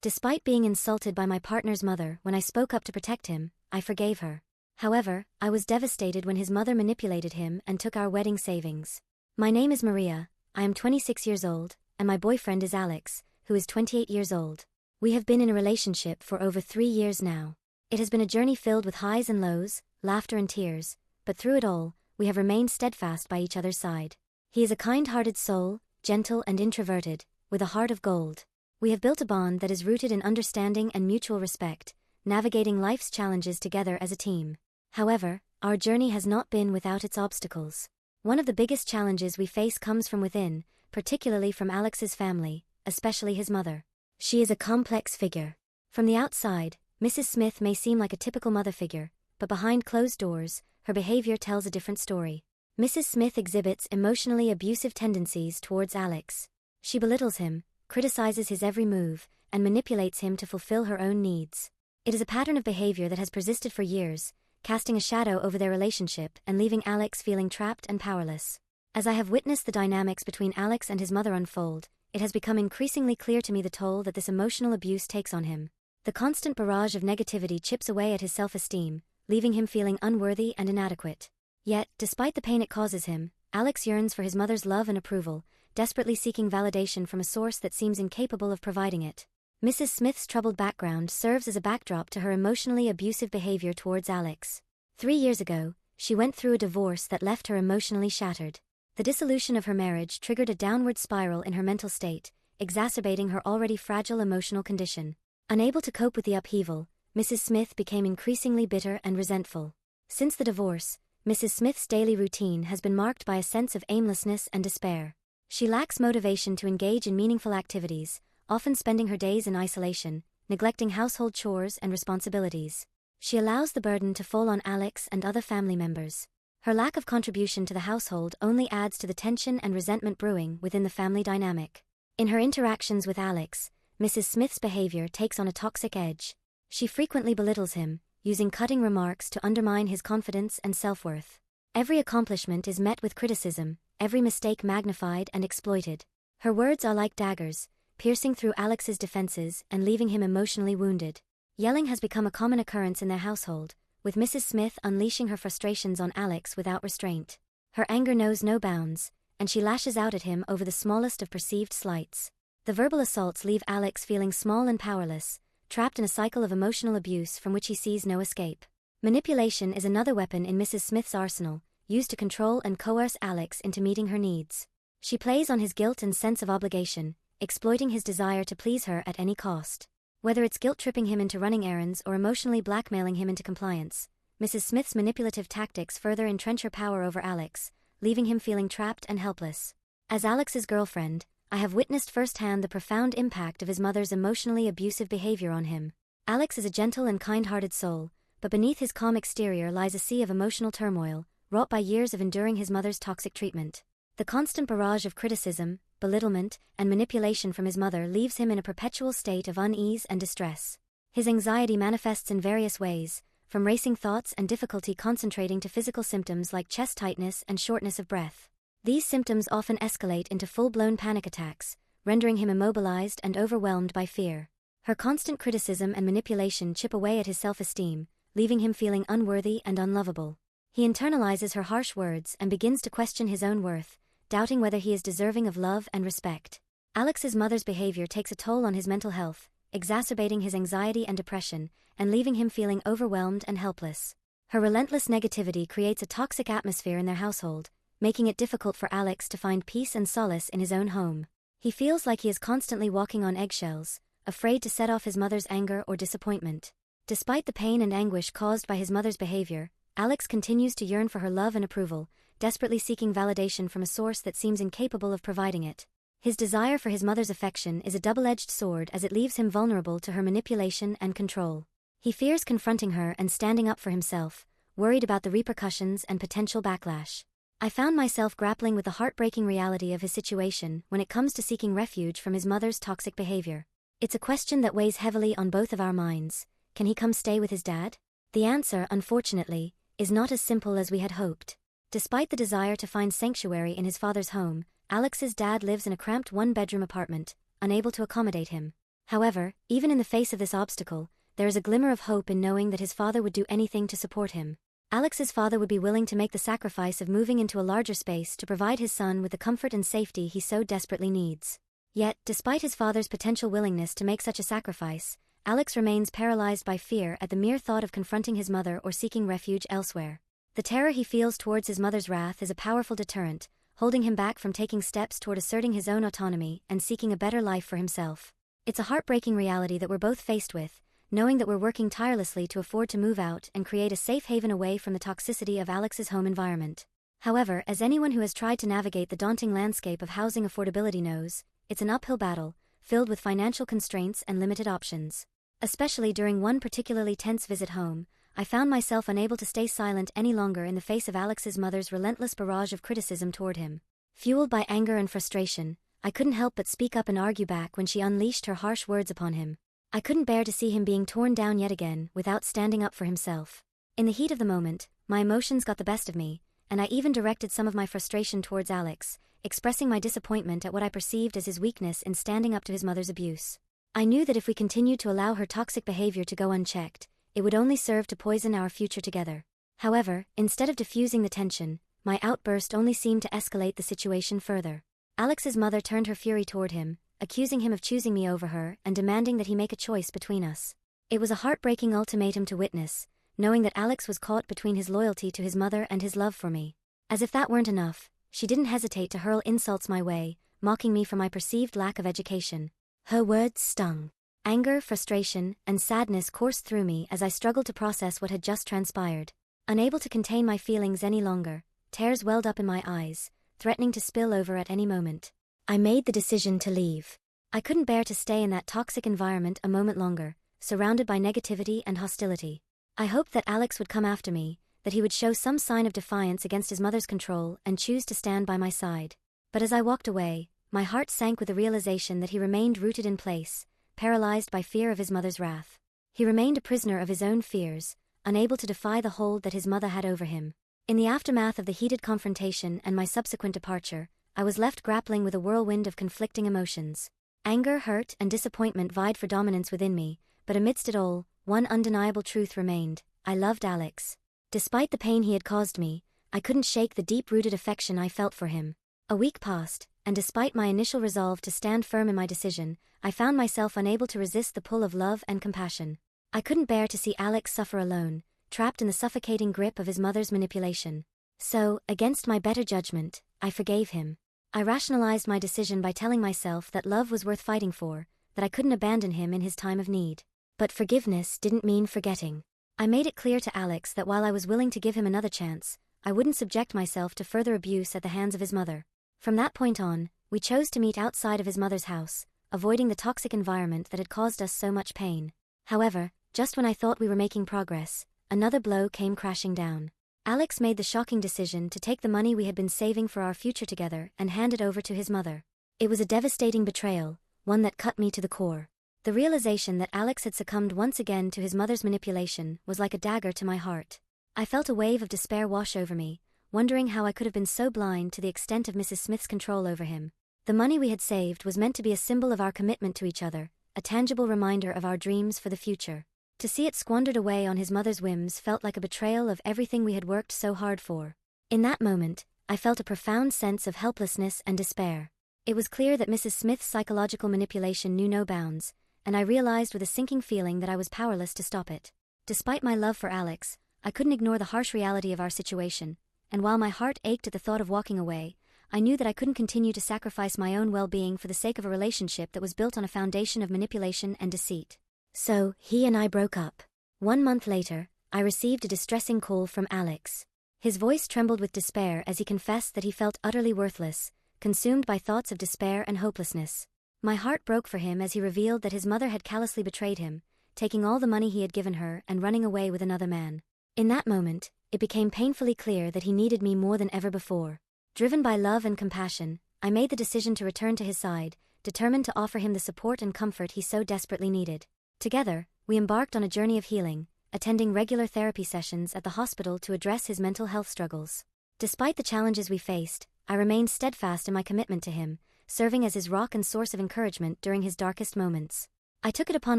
Despite being insulted by my partner's mother when I spoke up to protect him, I forgave her. However, I was devastated when his mother manipulated him and took our wedding savings. My name is Maria, I am 26 years old, and my boyfriend is Alex, who is 28 years old. We have been in a relationship for over 3 years now. It has been a journey filled with highs and lows, laughter and tears, but through it all, we have remained steadfast by each other's side. He is a kind-hearted soul, gentle and introverted, with a heart of gold. We have built a bond that is rooted in understanding and mutual respect, navigating life's challenges together as a team. However, our journey has not been without its obstacles. One of the biggest challenges we face comes from within, particularly from Alex's family, especially his mother. She is a complex figure. From the outside, Mrs. Smith may seem like a typical mother figure, but behind closed doors, her behavior tells a different story. Mrs. Smith exhibits emotionally abusive tendencies towards Alex. She belittles him, criticizes his every move, and manipulates him to fulfill her own needs. It is a pattern of behavior that has persisted for years, casting a shadow over their relationship and leaving Alex feeling trapped and powerless. As I have witnessed the dynamics between Alex and his mother unfold, it has become increasingly clear to me the toll that this emotional abuse takes on him. The constant barrage of negativity chips away at his self-esteem, leaving him feeling unworthy and inadequate. Yet, despite the pain it causes him, Alex yearns for his mother's love and approval, desperately seeking validation from a source that seems incapable of providing it. Mrs. Smith's troubled background serves as a backdrop to her emotionally abusive behavior towards Alex. 3 years ago, she went through a divorce that left her emotionally shattered. The dissolution of her marriage triggered a downward spiral in her mental state, exacerbating her already fragile emotional condition. Unable to cope with the upheaval, Mrs. Smith became increasingly bitter and resentful. Since the divorce, Mrs. Smith's daily routine has been marked by a sense of aimlessness and despair. She lacks motivation to engage in meaningful activities, often spending her days in isolation, neglecting household chores and responsibilities. She allows the burden to fall on Alex and other family members. Her lack of contribution to the household only adds to the tension and resentment brewing within the family dynamic. In her interactions with Alex, Mrs. Smith's behavior takes on a toxic edge. She frequently belittles him, using cutting remarks to undermine his confidence and self-worth. Every accomplishment is met with criticism, every mistake magnified and exploited. Her words are like daggers, piercing through Alex's defenses and leaving him emotionally wounded. Yelling has become a common occurrence in their household, with Mrs. Smith unleashing her frustrations on Alex without restraint. Her anger knows no bounds, and she lashes out at him over the smallest of perceived slights. The verbal assaults leave Alex feeling small and powerless, trapped in a cycle of emotional abuse from which he sees no escape. Manipulation is another weapon in Mrs. Smith's arsenal, used to control and coerce Alex into meeting her needs. She plays on his guilt and sense of obligation, exploiting his desire to please her at any cost. Whether it's guilt-tripping him into running errands or emotionally blackmailing him into compliance, Mrs. Smith's manipulative tactics further entrench her power over Alex, leaving him feeling trapped and helpless. As Alex's girlfriend, I have witnessed firsthand the profound impact of his mother's emotionally abusive behavior on him. Alex is a gentle and kind-hearted soul, but beneath his calm exterior lies a sea of emotional turmoil, wrought by years of enduring his mother's toxic treatment. The constant barrage of criticism, belittlement, and manipulation from his mother leaves him in a perpetual state of unease and distress. His anxiety manifests in various ways, from racing thoughts and difficulty concentrating to physical symptoms like chest tightness and shortness of breath. These symptoms often escalate into full-blown panic attacks, rendering him immobilized and overwhelmed by fear. Her constant criticism and manipulation chip away at his self-esteem, leaving him feeling unworthy and unlovable. He internalizes her harsh words and begins to question his own worth, doubting whether he is deserving of love and respect. Alex's mother's behavior takes a toll on his mental health, exacerbating his anxiety and depression, and leaving him feeling overwhelmed and helpless. Her relentless negativity creates a toxic atmosphere in their household, making it difficult for Alex to find peace and solace in his own home. He feels like he is constantly walking on eggshells, afraid to set off his mother's anger or disappointment. Despite the pain and anguish caused by his mother's behavior, Alex continues to yearn for her love and approval, desperately seeking validation from a source that seems incapable of providing it. His desire for his mother's affection is a double-edged sword as it leaves him vulnerable to her manipulation and control. He fears confronting her and standing up for himself, worried about the repercussions and potential backlash. I found myself grappling with the heartbreaking reality of his situation when it comes to seeking refuge from his mother's toxic behavior. It's a question that weighs heavily on both of our minds. Can he come stay with his dad? The answer, unfortunately, is not as simple as we had hoped. Despite the desire to find sanctuary in his father's home, Alex's dad lives in a cramped one-bedroom apartment, unable to accommodate him. However, even in the face of this obstacle, there is a glimmer of hope in knowing that his father would do anything to support him. Alex's father would be willing to make the sacrifice of moving into a larger space to provide his son with the comfort and safety he so desperately needs. Yet, despite his father's potential willingness to make such a sacrifice, Alex remains paralyzed by fear at the mere thought of confronting his mother or seeking refuge elsewhere. The terror he feels towards his mother's wrath is a powerful deterrent, holding him back from taking steps toward asserting his own autonomy and seeking a better life for himself. It's a heartbreaking reality that we're both faced with, knowing that we're working tirelessly to afford to move out and create a safe haven away from the toxicity of Alex's home environment. However, as anyone who has tried to navigate the daunting landscape of housing affordability knows, it's an uphill battle, filled with financial constraints and limited options. Especially during one particularly tense visit home, I found myself unable to stay silent any longer in the face of Alex's mother's relentless barrage of criticism toward him. Fueled by anger and frustration, I couldn't help but speak up and argue back when she unleashed her harsh words upon him. I couldn't bear to see him being torn down yet again without standing up for himself. In the heat of the moment, my emotions got the best of me, and I even directed some of my frustration towards Alex, expressing my disappointment at what I perceived as his weakness in standing up to his mother's abuse. I knew that if we continued to allow her toxic behavior to go unchecked, it would only serve to poison our future together. However, instead of diffusing the tension, my outburst only seemed to escalate the situation further. Alex's mother turned her fury toward him, accusing him of choosing me over her and demanding that he make a choice between us. It was a heartbreaking ultimatum to witness, knowing that Alex was caught between his loyalty to his mother and his love for me. As if that weren't enough, she didn't hesitate to hurl insults my way, mocking me for my perceived lack of education. Her words stung. Anger, frustration, and sadness coursed through me as I struggled to process what had just transpired. Unable to contain my feelings any longer, tears welled up in my eyes, threatening to spill over at any moment. I made the decision to leave. I couldn't bear to stay in that toxic environment a moment longer, surrounded by negativity and hostility. I hoped that Alex would come after me, that he would show some sign of defiance against his mother's control and choose to stand by my side. But as I walked away, my heart sank with the realization that he remained rooted in place, paralyzed by fear of his mother's wrath. He remained a prisoner of his own fears, unable to defy the hold that his mother had over him. In the aftermath of the heated confrontation and my subsequent departure, I was left grappling with a whirlwind of conflicting emotions. Anger, hurt, and disappointment vied for dominance within me, but amidst it all, one undeniable truth remained: I loved Alex. Despite the pain he had caused me, I couldn't shake the deep-rooted affection I felt for him. A week passed, and despite my initial resolve to stand firm in my decision, I found myself unable to resist the pull of love and compassion. I couldn't bear to see Alex suffer alone, trapped in the suffocating grip of his mother's manipulation. So, against my better judgment, I forgave him. I rationalized my decision by telling myself that love was worth fighting for, that I couldn't abandon him in his time of need. But forgiveness didn't mean forgetting. I made it clear to Alex that while I was willing to give him another chance, I wouldn't subject myself to further abuse at the hands of his mother. From that point on, we chose to meet outside of his mother's house, avoiding the toxic environment that had caused us so much pain. However, just when I thought we were making progress, another blow came crashing down. Alex made the shocking decision to take the money we had been saving for our future together and hand it over to his mother. It was a devastating betrayal, one that cut me to the core. The realization that Alex had succumbed once again to his mother's manipulation was like a dagger to my heart. I felt a wave of despair wash over me, wondering how I could have been so blind to the extent of Mrs. Smith's control over him. The money we had saved was meant to be a symbol of our commitment to each other, a tangible reminder of our dreams for the future. To see it squandered away on his mother's whims felt like a betrayal of everything we had worked so hard for. In that moment, I felt a profound sense of helplessness and despair. It was clear that Mrs. Smith's psychological manipulation knew no bounds, and I realized with a sinking feeling that I was powerless to stop it. Despite my love for Alex, I couldn't ignore the harsh reality of our situation, and while my heart ached at the thought of walking away, I knew that I couldn't continue to sacrifice my own well-being for the sake of a relationship that was built on a foundation of manipulation and deceit. So, he and I broke up. 1 month later, I received a distressing call from Alex. His voice trembled with despair as he confessed that he felt utterly worthless, consumed by thoughts of despair and hopelessness. My heart broke for him as he revealed that his mother had callously betrayed him, taking all the money he had given her and running away with another man. In that moment, it became painfully clear that he needed me more than ever before. Driven by love and compassion, I made the decision to return to his side, determined to offer him the support and comfort he so desperately needed. Together, we embarked on a journey of healing, attending regular therapy sessions at the hospital to address his mental health struggles. Despite the challenges we faced, I remained steadfast in my commitment to him, serving as his rock and source of encouragement during his darkest moments. I took it upon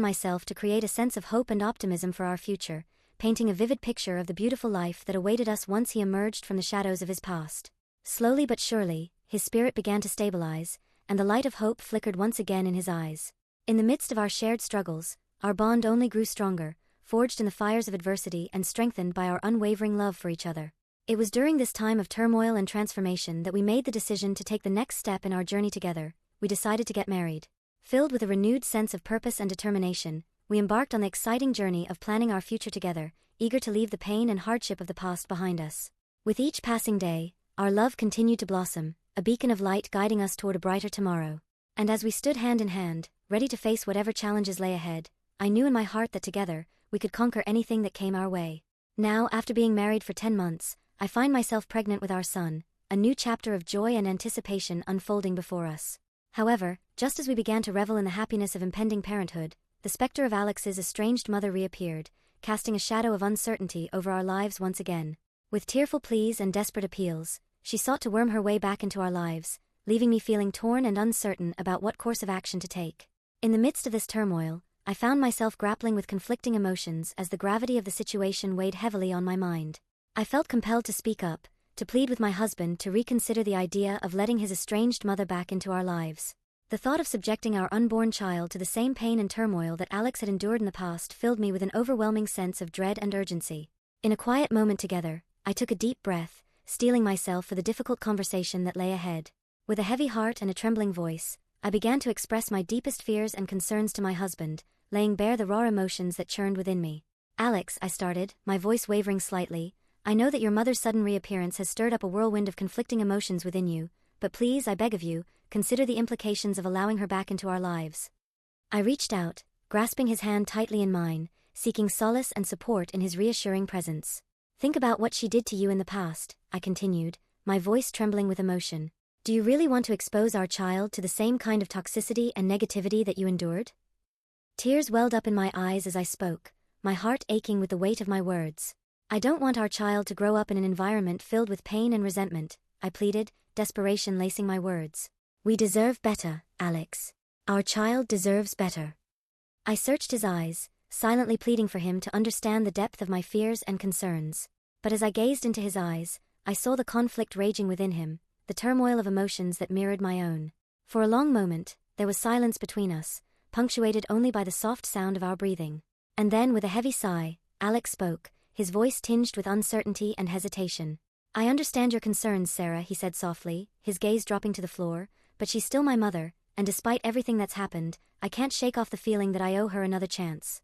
myself to create a sense of hope and optimism for our future, painting a vivid picture of the beautiful life that awaited us once he emerged from the shadows of his past. Slowly but surely, his spirit began to stabilize, and the light of hope flickered once again in his eyes. In the midst of our shared struggles, our bond only grew stronger, forged in the fires of adversity and strengthened by our unwavering love for each other. It was during this time of turmoil and transformation that we made the decision to take the next step in our journey together. We decided to get married. Filled with a renewed sense of purpose and determination, we embarked on the exciting journey of planning our future together, eager to leave the pain and hardship of the past behind us. With each passing day, our love continued to blossom, a beacon of light guiding us toward a brighter tomorrow. And as we stood hand in hand, ready to face whatever challenges lay ahead, I knew in my heart that together, we could conquer anything that came our way. Now, after being married for 10 months, I find myself pregnant with our son, a new chapter of joy and anticipation unfolding before us. However, just as we began to revel in the happiness of impending parenthood, the specter of Alex's estranged mother reappeared, casting a shadow of uncertainty over our lives once again. With tearful pleas and desperate appeals, she sought to worm her way back into our lives, leaving me feeling torn and uncertain about what course of action to take. In the midst of this turmoil, I found myself grappling with conflicting emotions as the gravity of the situation weighed heavily on my mind. I felt compelled to speak up, to plead with my husband to reconsider the idea of letting his estranged mother back into our lives. The thought of subjecting our unborn child to the same pain and turmoil that Alex had endured in the past filled me with an overwhelming sense of dread and urgency. In a quiet moment together, I took a deep breath, steeling myself for the difficult conversation that lay ahead. With a heavy heart and a trembling voice, I began to express my deepest fears and concerns to my husband, laying bare the raw emotions that churned within me. "Alex," I started, my voice wavering slightly, "I know that your mother's sudden reappearance has stirred up a whirlwind of conflicting emotions within you, but please, I beg of you, consider the implications of allowing her back into our lives." I reached out, grasping his hand tightly in mine, seeking solace and support in his reassuring presence. "Think about what she did to you in the past," I continued, my voice trembling with emotion. "Do you really want to expose our child to the same kind of toxicity and negativity that you endured?" Tears welled up in my eyes as I spoke, my heart aching with the weight of my words. "I don't want our child to grow up in an environment filled with pain and resentment," I pleaded, desperation lacing my words. "We deserve better, Alex. Our child deserves better." I searched his eyes, silently pleading for him to understand the depth of my fears and concerns. But as I gazed into his eyes, I saw the conflict raging within him, the turmoil of emotions that mirrored my own. For a long moment, there was silence between us, punctuated only by the soft sound of our breathing. And then, with a heavy sigh, Alex spoke, his voice tinged with uncertainty and hesitation. "I understand your concerns, Sarah," he said softly, his gaze dropping to the floor, "but she's still my mother, and despite everything that's happened, I can't shake off the feeling that I owe her another chance."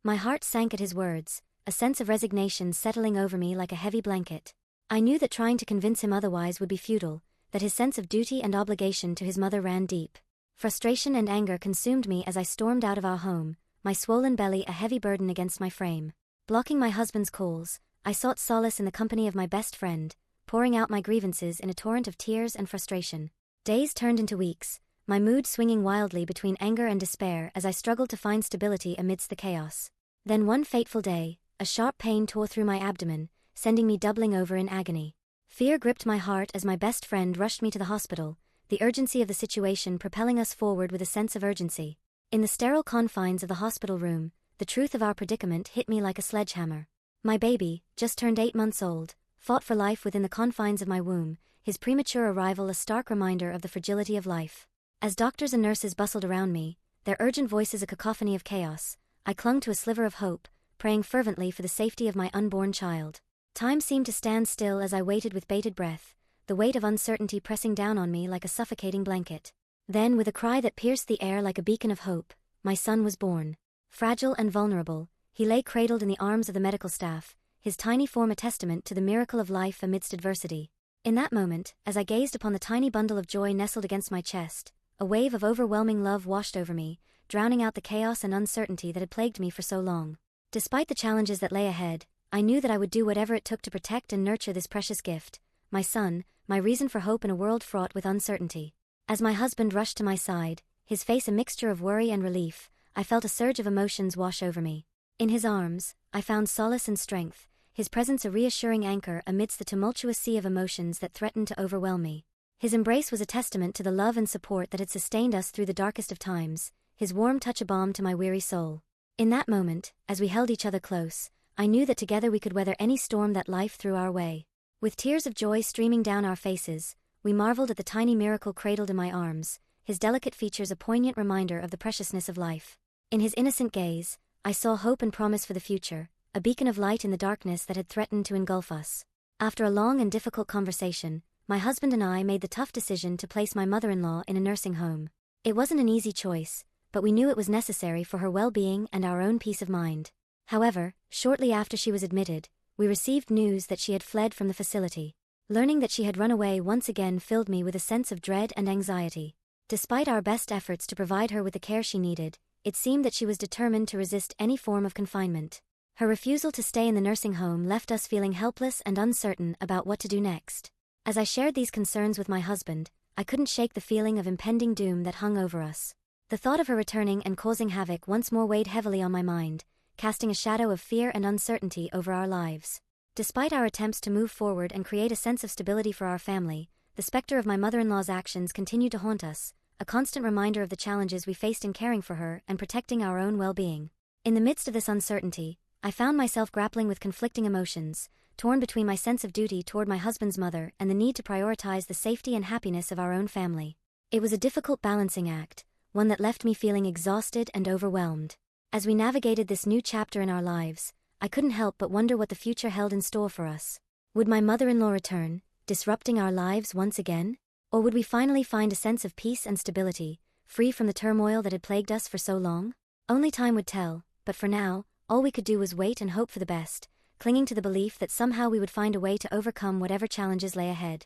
My heart sank at his words, a sense of resignation settling over me like a heavy blanket. I knew that trying to convince him otherwise would be futile, that his sense of duty and obligation to his mother ran deep. Frustration and anger consumed me as I stormed out of our home, my swollen belly a heavy burden against my frame. Blocking my husband's calls, I sought solace in the company of my best friend, pouring out my grievances in a torrent of tears and frustration. Days turned into weeks, my mood swinging wildly between anger and despair as I struggled to find stability amidst the chaos. Then one fateful day, a sharp pain tore through my abdomen, sending me doubling over in agony. Fear gripped my heart as my best friend rushed me to the hospital, the urgency of the situation propelling us forward with a sense of urgency. In the sterile confines of the hospital room, the truth of our predicament hit me like a sledgehammer. My baby, just turned 8 months old, fought for life within the confines of my womb, his premature arrival a stark reminder of the fragility of life. As doctors and nurses bustled around me, their urgent voices a cacophony of chaos, I clung to a sliver of hope, praying fervently for the safety of my unborn child. Time seemed to stand still as I waited with bated breath, the weight of uncertainty pressing down on me like a suffocating blanket. Then, with a cry that pierced the air like a beacon of hope, my son was born. Fragile and vulnerable, he lay cradled in the arms of the medical staff, his tiny form a testament to the miracle of life amidst adversity. In that moment, as I gazed upon the tiny bundle of joy nestled against my chest, a wave of overwhelming love washed over me, drowning out the chaos and uncertainty that had plagued me for so long. Despite the challenges that lay ahead, I knew that I would do whatever it took to protect and nurture this precious gift, my son, my reason for hope in a world fraught with uncertainty. As my husband rushed to my side, his face a mixture of worry and relief, I felt a surge of emotions wash over me. In his arms, I found solace and strength, his presence a reassuring anchor amidst the tumultuous sea of emotions that threatened to overwhelm me. His embrace was a testament to the love and support that had sustained us through the darkest of times, his warm touch a balm to my weary soul. In that moment, as we held each other close, I knew that together we could weather any storm that life threw our way. With tears of joy streaming down our faces, we marveled at the tiny miracle cradled in my arms, his delicate features a poignant reminder of the preciousness of life. In his innocent gaze, I saw hope and promise for the future, a beacon of light in the darkness that had threatened to engulf us. After a long and difficult conversation, my husband and I made the tough decision to place my mother-in-law in a nursing home. It wasn't an easy choice, but we knew it was necessary for her well-being and our own peace of mind. However, shortly after she was admitted, we received news that she had fled from the facility. Learning that she had run away once again filled me with a sense of dread and anxiety. Despite our best efforts to provide her with the care she needed, it seemed that she was determined to resist any form of confinement. Her refusal to stay in the nursing home left us feeling helpless and uncertain about what to do next. As I shared these concerns with my husband, I couldn't shake the feeling of impending doom that hung over us. The thought of her returning and causing havoc once more weighed heavily on my mind, casting a shadow of fear and uncertainty over our lives. Despite our attempts to move forward and create a sense of stability for our family, the specter of my mother-in-law's actions continued to haunt us, a constant reminder of the challenges we faced in caring for her and protecting our own well-being. In the midst of this uncertainty, I found myself grappling with conflicting emotions, torn between my sense of duty toward my husband's mother and the need to prioritize the safety and happiness of our own family. It was a difficult balancing act, one that left me feeling exhausted and overwhelmed. As we navigated this new chapter in our lives, I couldn't help but wonder what the future held in store for us. Would my mother-in-law return, disrupting our lives once again? Or would we finally find a sense of peace and stability, free from the turmoil that had plagued us for so long? Only time would tell, but for now, all we could do was wait and hope for the best, clinging to the belief that somehow we would find a way to overcome whatever challenges lay ahead.